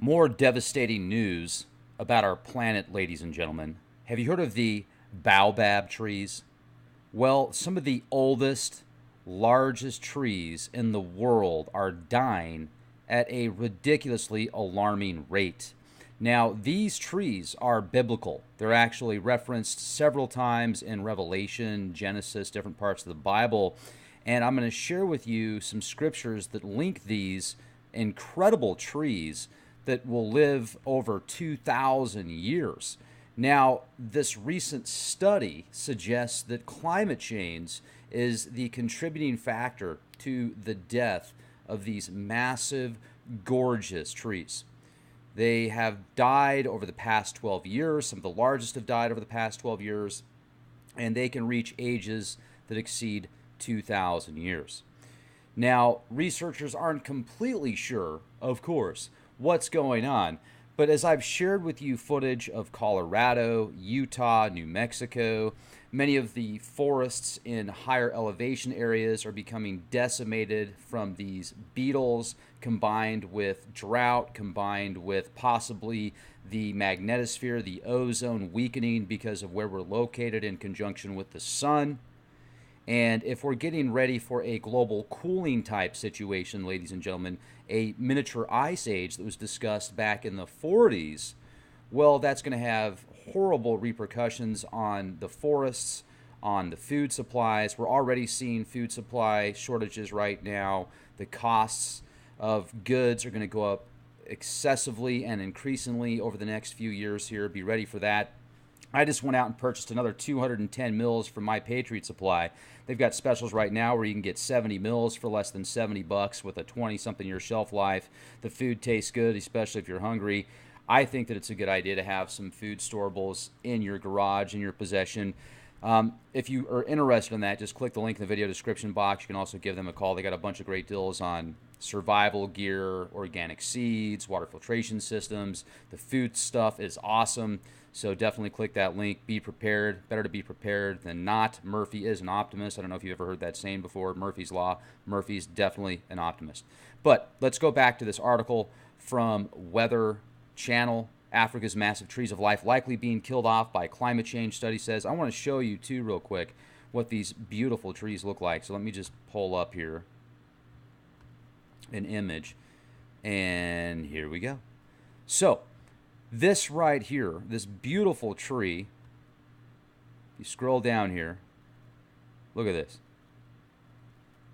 More devastating news about our planet, ladies and gentlemen. Have you heard of the baobab trees? Well, some of the oldest, largest trees in the world are dying at a ridiculously alarming rate. Now, these trees are biblical. They're actually referenced several times in Revelation, Genesis, different parts of the Bible. And I'm going to share with you some scriptures that link these incredible trees that will live over 2,000 years. Now, this recent study suggests that climate change is the contributing factor to the death of these massive, gorgeous trees. They have died over the past 12 years. Some of the largest have died over the past 12 years, and they can reach ages that exceed 2,000 years. Now, researchers aren't completely sure, of course, what's going on, but as I've shared with you footage of Colorado, Utah, New Mexico, many of the forests in higher elevation areas are becoming decimated from these beetles, combined with drought, combined with possibly the magnetosphere, the ozone weakening because of where we're located in conjunction with the sun. And if we're getting ready for a global cooling type situation, ladies and gentlemen, a miniature ice age that was discussed back in the 40s, well, that's going to have horrible repercussions on the forests, on the food supplies. We're already seeing food supply shortages right now. The costs of goods are going to go up excessively and increasingly over the next few years here. Be ready for that. I just went out and purchased another 210 mils from My Patriot Supply. They've got specials right now where you can get 70 mils for less than $70 with a 20-something year shelf life. The food tastes good, especially if you're hungry. I think that it's a good idea to have some food storables in your garage, in your possession. If you are interested in that, just click the link in the video description box. You can also give them a call. They got a bunch of great deals on survival gear, organic seeds, water filtration systems. The food stuff is awesome. So definitely click that link. Be prepared. Better to be prepared than not. Murphy is an optimist. I don't know if you've ever heard that saying before. Murphy's Law. Murphy's definitely an optimist. But let's go back to this article from Weather Channel. Africa's massive trees of life likely being killed off by climate change, study says. I want to show you, too, real quick, what these beautiful trees look like. So let me just pull up here an image. And here we go. So this right here, this beautiful tree, you scroll down here, look at this.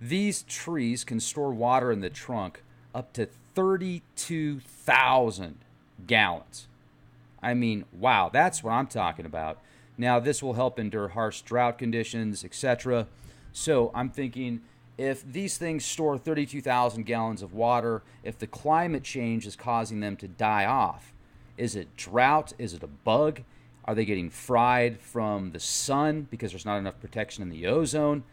These trees can store water in the trunk up to 32,000 gallons. I mean, wow, that's what I'm talking about. Now, this will help endure harsh drought conditions, etc. So I'm thinking, if these things store 32,000 gallons of water, if the climate change is causing them to die off, is it drought? Is it a bug? Are they getting fried from the sun because there's not enough protection in the ozone?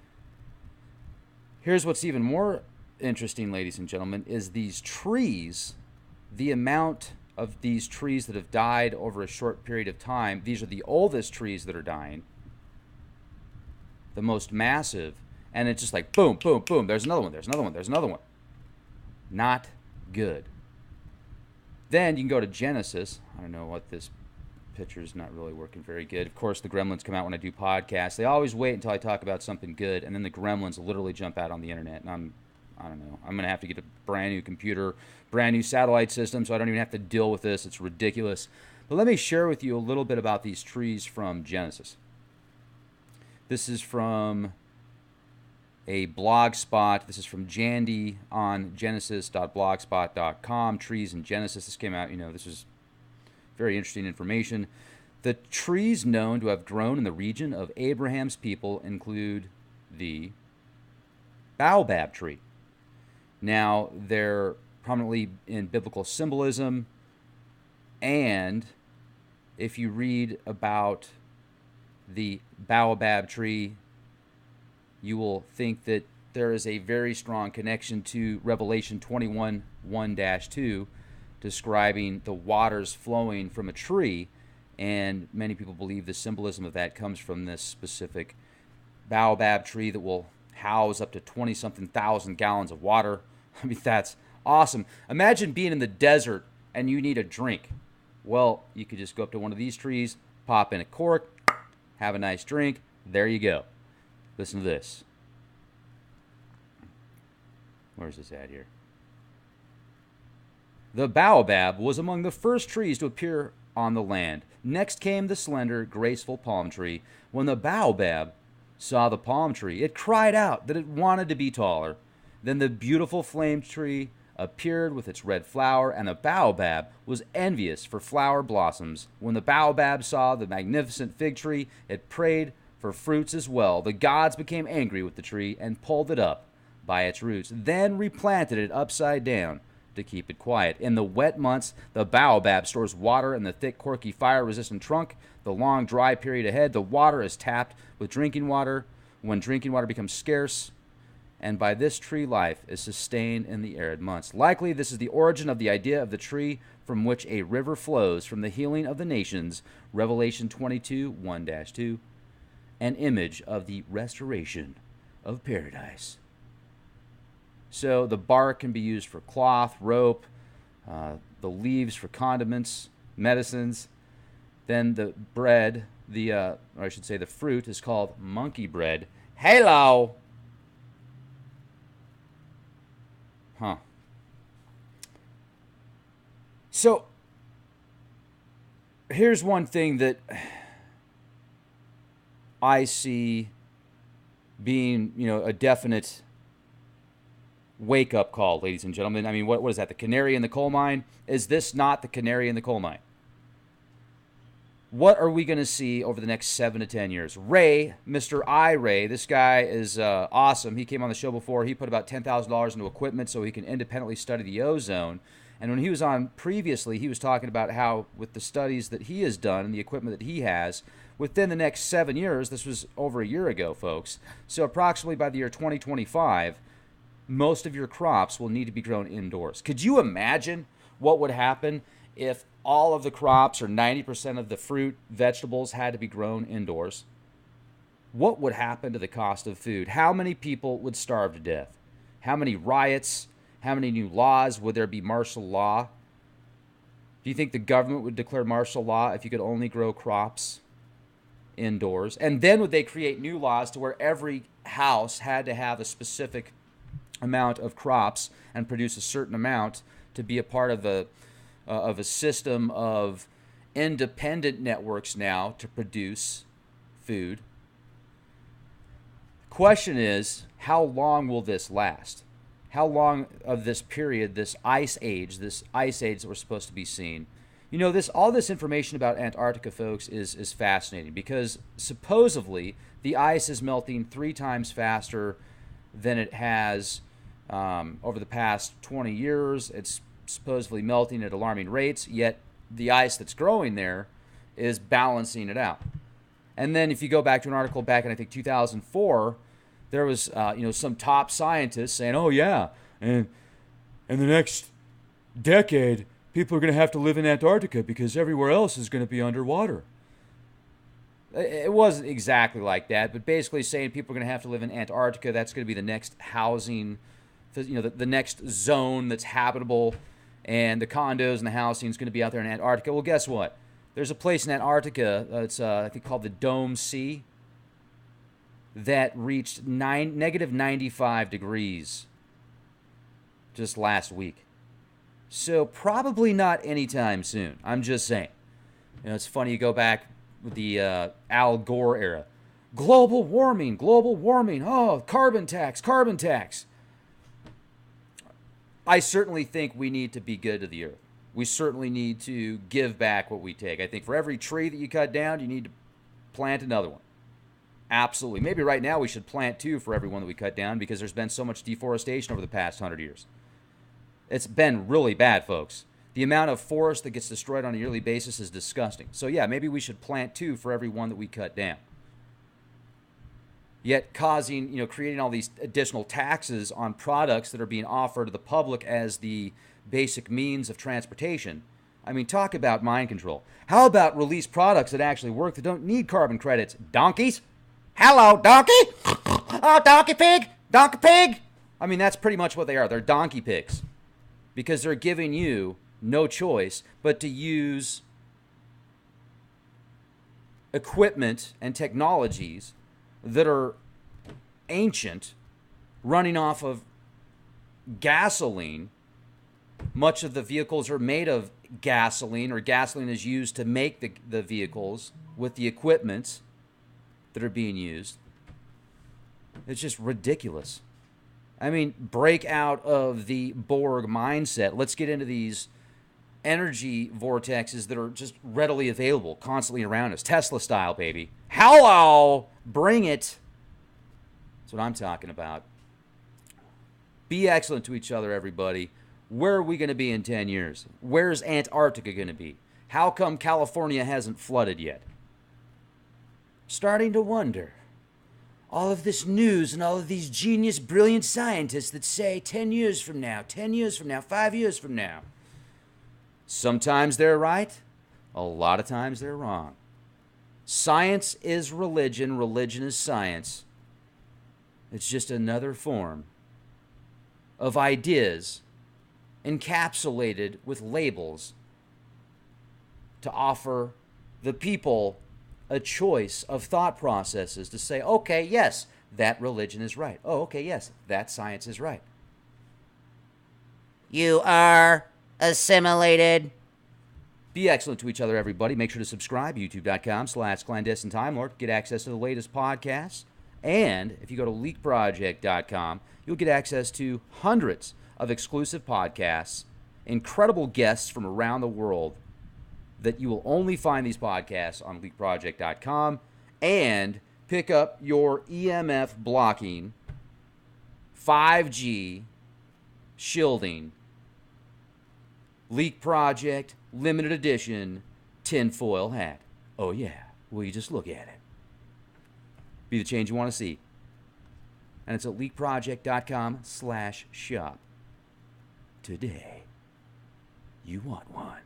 Here's what's even more interesting, ladies and gentlemen, is these trees, the amount of these trees that have died over a short period of time. These are the oldest trees that are dying, the most massive, and it's just like boom, boom, boom. There's another one. There's another one. There's another one. Not good. Then you can go to Genesis. I don't know what this picture's not really working very good. Of course, the gremlins come out when I do podcasts. They always wait until I talk about something good, and then the gremlins literally jump out on the internet, and I don't know. I'm going to have to get a brand new computer, brand new satellite system, so I don't even have to deal with this. It's ridiculous. But let me share with you a little bit about these trees from Genesis. This is from a blog spot. This is from Jandy on genesis.blogspot.com. Trees in Genesis. This came out, this is very interesting information. The trees known to have grown in the region of Abraham's people include the baobab tree. Now, they're prominently in biblical symbolism, and if you read about the baobab tree, you will think that there is a very strong connection to Revelation 21, 1-2, describing the waters flowing from a tree, and many people believe the symbolism of that comes from this specific baobab tree that will house up to 20-something thousand gallons of water. I mean, that's awesome. Imagine being in the desert and you need a drink. Well, you could just go up to one of these trees, pop in a cork, have a nice drink. There you go. Listen to this. Where's this at here? The baobab was among the first trees to appear on the land. Next came the slender, graceful palm tree. When the baobab saw the palm tree, it cried out that it wanted to be taller. Then the beautiful flame tree appeared with its red flower, and the baobab was envious for flower blossoms. When the baobab saw the magnificent fig tree, it prayed for fruits as well. The gods became angry with the tree and pulled it up by its roots, then replanted it upside down to keep it quiet. In the wet months, the baobab stores water in the thick, corky, fire-resistant trunk. The long, dry period ahead, the water is tapped with drinking water when drinking water becomes scarce, and by this tree life is sustained in the arid months. Likely, this is the origin of the idea of the tree from which a river flows from the healing of the nations, Revelation 22, 1-2, an image of the restoration of paradise. So the bark can be used for cloth, rope, the leaves for condiments, medicines. Then the bread, or I should say the fruit, is called monkey bread. Hello! Huh. So here's one thing that I see being, a definite wake-up call, ladies and gentlemen. I mean, what is that, the canary in the coal mine? Is this not the canary in the coal mine? What are we going to see over the next 7 to 10 years? Ray, Mr. I. Ray, this guy is awesome. He came on the show before. He put about $10,000 into equipment so he can independently study the ozone. And when he was on previously, he was talking about how with the studies that he has done and the equipment that he has, within the next 7 years, this was over a year ago, folks, so approximately by the year 2025, most of your crops will need to be grown indoors. Could you imagine what would happen if all of the crops or 90% of the fruit, vegetables had to be grown indoors? What would happen to the cost of food? How many people would starve to death? How many riots? How many new laws? Would there be martial law? Do you think the government would declare martial law if you could only grow crops indoors? And then would they create new laws to where every house had to have a specific amount of crops and produce a certain amount to be a part of a system of independent networks now to produce food? Question is, how long will this last? How long of this period, this ice age that we're supposed to be seeing? All this information about Antarctica, folks, is fascinating because supposedly the ice is melting 3 times faster than it has over the past 20 years. It's supposedly melting at alarming rates, yet the ice that's growing there is balancing it out. And then if you go back to an article back in, I think, 2004, there was, some top scientists saying, oh, yeah, and in the next decade, people are going to have to live in Antarctica because everywhere else is going to be underwater. It wasn't exactly like that, but basically saying people are going to have to live in Antarctica. That's going to be the next housing, the next zone that's habitable, and the condos and the housing is going to be out there in Antarctica. Well, guess what? There's a place in Antarctica that's I think called the Dome Sea that reached negative 95 degrees just last week. So probably not anytime soon. I'm just saying. It's funny, you go back with the Al Gore era. Global warming. Oh, carbon tax. I certainly think we need to be good to the earth. We certainly need to give back what we take. I think for every tree that you cut down, you need to plant another one. Absolutely. Maybe right now we should plant 2 for every one that we cut down because there's been so much deforestation over the past 100 years. It's been really bad, folks. The amount of forest that gets destroyed on a yearly basis is disgusting. So yeah, maybe we should plant 2 for every one that we cut down. Yet creating all these additional taxes on products that are being offered to the public as the basic means of transportation. I mean, talk about mind control. How about release products that actually work that don't need carbon credits? Donkeys? Hello, donkey? Oh, donkey pig? Donkey pig? I mean, that's pretty much what they are. They're donkey pigs. Because they're giving you no choice but to use equipment and technologies that are ancient, running off of gasoline. Much of the vehicles are made of gasoline, or gasoline is used to make the vehicles with the equipment that are being used. It's just ridiculous. I mean, break out of the Borg mindset. Let's get into these energy vortexes that are just readily available, constantly around us. Tesla style, baby. Hello! Bring it. That's what I'm talking about. Be excellent to each other, everybody. Where are we going to be in 10 years? Where's Antarctica going to be? How come California hasn't flooded yet? Starting to wonder. All of this news and all of these genius, brilliant scientists that say 10 years from now, 10 years from now, 5 years from now. Sometimes they're right. A lot of times they're wrong. Science is religion. Religion is science. It's just another form of ideas encapsulated with labels to offer the people a choice of thought processes to say, okay, yes, that religion is right. Oh, okay, yes, that science is right. You are assimilated. Be excellent to each other, everybody. Make sure to subscribe, youtube.com/clandestine Time Lord. Get access to the latest podcasts. And if you go to leakproject.com, you'll get access to hundreds of exclusive podcasts, incredible guests from around the world that you will only find these podcasts on leakproject.com, and pick up your EMF blocking 5G shielding Leak Project limited edition tinfoil hat. Oh yeah, will you just look at it? Be the change you want to see. And it's at leakproject.com/shop. Today, you want one.